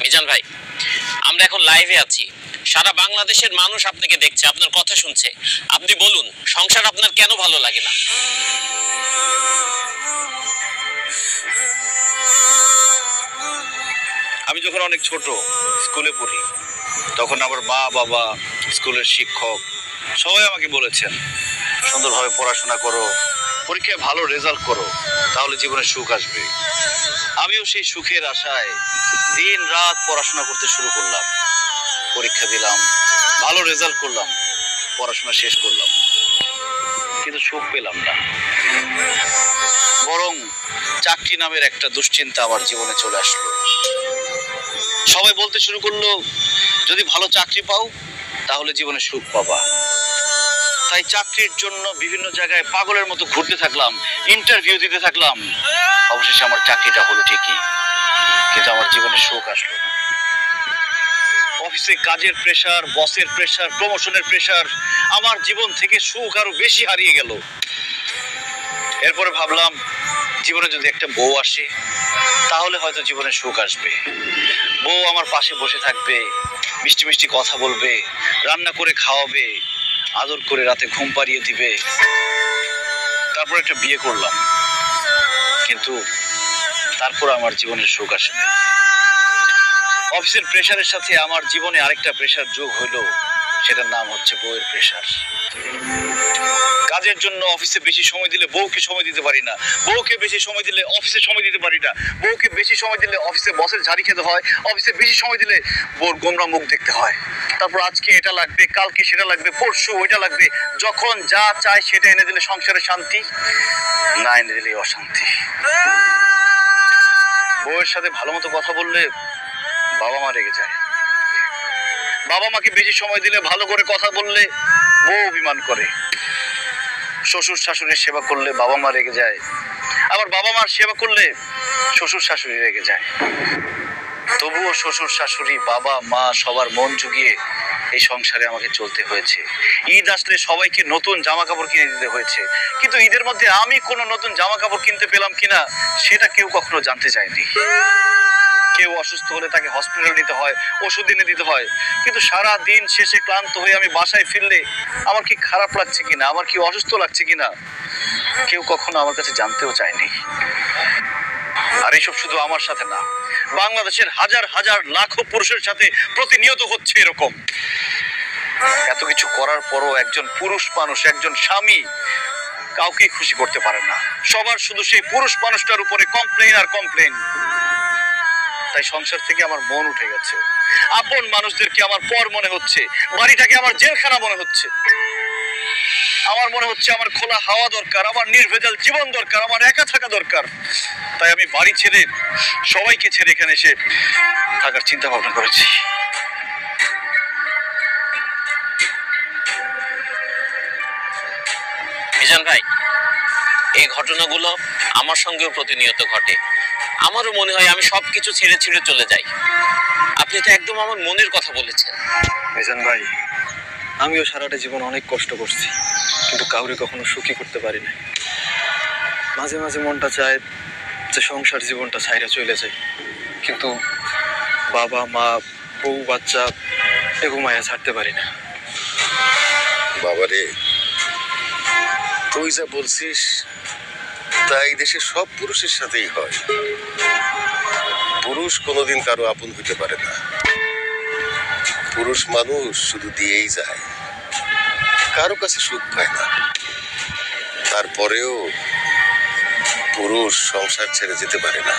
মিজান ভাই, আমরা এখন লাইভে আছি। সারা বাংলাদেশের মানুষ আপনাকে দেখছে, আপনার কথা শুনছে। আপনি বলুন, সংসার আপনার কেন ভালো লাগে না? আমি যখন অনেক ছোট স্কুলে পড়ি, তখন আমার মা বাবা, স্কুলের শিক্ষক সবাই আমাকে বলেছেন, সুন্দরভাবে পড়াশোনা করো, পরীক্ষায় ভালো রেজাল্ট করো, তাহলে জীবনে সুখ আসবে। আমিও সেই সুখের আশায় দিন রাত পড়াশোনা করতে শুরু করলাম। পরীক্ষা দিলাম, ভালো রেজাল্ট করলাম, পড়াশোনা শেষ করলাম, কিন্তু সুখ পেলাম না। বরং চাকরি নামের একটা দুশ্চিন্তা আমার জীবনে চলে আসলো। সবাই বলতে শুরু করলো, যদি ভালো চাকরি পাও তাহলে জীবনে সুখ পাবা। তাই চাকরির জন্য বিভিন্ন জায়গায় পাগলের মতো ঘুরতে থাকলাম, ইন্টারভিউ দিতে থাকলাম। অবশেষে আমার চাকরিটা হলো ঠিকই, কিন্তু আমার জীবনে সুখ আসলো না। অফিসে কাজের প্রেসার, বসের প্রেসার, প্রমোশনের প্রেসার, আমার জীবন থেকে সুখ আরো বেশি হারিয়ে গেল। এরপরে ভাবলাম, জীবনে যদি একটা বউ আসে তাহলে হয়তো জীবনে সুখ আসবে। বউ আমার পাশে বসে থাকবে, মিষ্টি মিষ্টি কথা বলবে, রান্না করে খাওয়াবে, আদর করে রাতে ঘুম পাড়িয়ে দিবে। তারপর একটা বিয়ে করলাম, কিন্তু তারপর আমার জীবনের সুখ আসে না। অফিসের প্রেসারের সাথে আমার জীবনে আরেকটা প্রেসার যোগ হলো, সেটার নাম হচ্ছে বউয়ের প্রেসার। কাজের জন্য অফিসে বেশি সময় দিলে বউকে সময় দিতে পারি না, বউকে বেশি সময় দিলে অফিসে সময় দিতে পারি না, বউকে বেশি সময় দিলে অফিসে বসের ঝাড়ি খেতে হয়, অফিসে বেশি সময় দিলে বউর গোমরা মুখ দেখতে হয়। তারপর আজকে এটা লাগবে, কালকে সেটা লাগবে, পরশু ওইটা লাগবে। যখন যা চায় সেটা এনে দিলে সংসারে শান্তি, না এনে দিলে অশান্তি। বউয়ের সাথে ভালো মতো কথা বললে বাবা মা রেগে যায়, বাবা মাকে বেশি সময় দিলে ভালো করে কথা বললে বউ অভিমান করে। শ্বশুর শাশুড়ির সেবা করলে বাবা মা রেগে যায়, আবার বাবা মার সেবা করলে শ্বশুর শাশুড়ি রেগে যায়। তবুও শ্বশুর শাশুড়ি, বাবা মা সবার মন জুগিয়ে এই সংসারে আমাকে চলতে হয়েছে। ঈদ আসলে সবাইকে নতুন জামা কাপড় কিনে দিতে হয়েছে, কিন্তু ঈদের মধ্যে আমি কোনো নতুন জামা কাপড় কিনতে পেলাম কিনা সেটা কেউ কখনো জানতে চায়নি। কেউ অসুস্থ হলে তাকে হসপিটাল নিতে হয়, ওষুধ এনে দিতে হয়, কিন্তু সারা দিন শেষে ক্লান্ত হয়ে আমি বাসায় ফিরলে আমার কি খারাপ লাগছে কিনা, আমার কি অসুস্থ লাগছে কিনা কেউ কখনো আমার কাছে জানতেও চায়নি। আর এইসব শুধু আমার সাথে না, বাংলাদেশের হাজার হাজার লাখো পুরুষের সাথে প্রতিনিয়ত হচ্ছে এরকম। এত কিছু করার পরও একজন পুরুষ মানুষ, একজন স্বামী কাউকে খুশি করতে পারে না। সবার শুধু সেই পুরুষ মানুষটার উপরে কমপ্লেন আর কমপ্লেন। তাই সংসার থেকে আমার মন উঠে গেছে। আপন মানুষদেরকে আমার পর মনে হচ্ছে, বাড়িটাকে আমার জেলখানা মনে হচ্ছে। আমার মনে হচ্ছে আমার খোলা হাওয়া দরকার, আমার নির্ভেজাল জীবন দরকার, আমার একা থাকা দরকার। তাই আমি বাড়ি ছেড়ে, সবাইকে ছেড়ে এখানে এসে থাকার চিন্তা ভাবনা করেছি। মিজান ভাই, এই ঘটনাগুলো আমার সঙ্গেও প্রতিনিয়ত ঘটে। আমারও মনে হয় আমি সবকিছু ছেড়ে ছেড়ে চলে যাই। আপনি তো একদম আমার মনের কথা বলেছেন। মিজান ভাই, আমিও সারাটা জীবন অনেক কষ্ট করছি, কিন্তু কাউরে কখনো সুখী করতে পারি না। মাঝে মাঝে মনটা চায় যে সংসার জীবনটা ছাইরা চলে যায়, কিন্তু বাবা মা, বউ বাচ্চা এগো মায়া ছাড়তে পারি না। বাবারে, তুই যা বলছিস তাই দেশের সব পুরুষের সাথেই হয়। পুরুষ কোনোদিন কারো আপন হইতে পারে না। পুরুষ মানুষ শুধু দিয়েই যায়, কারো কাছে সুখ পায় না। তারপরেও পুরুষ সংসার ছেড়ে যেতে পারে না।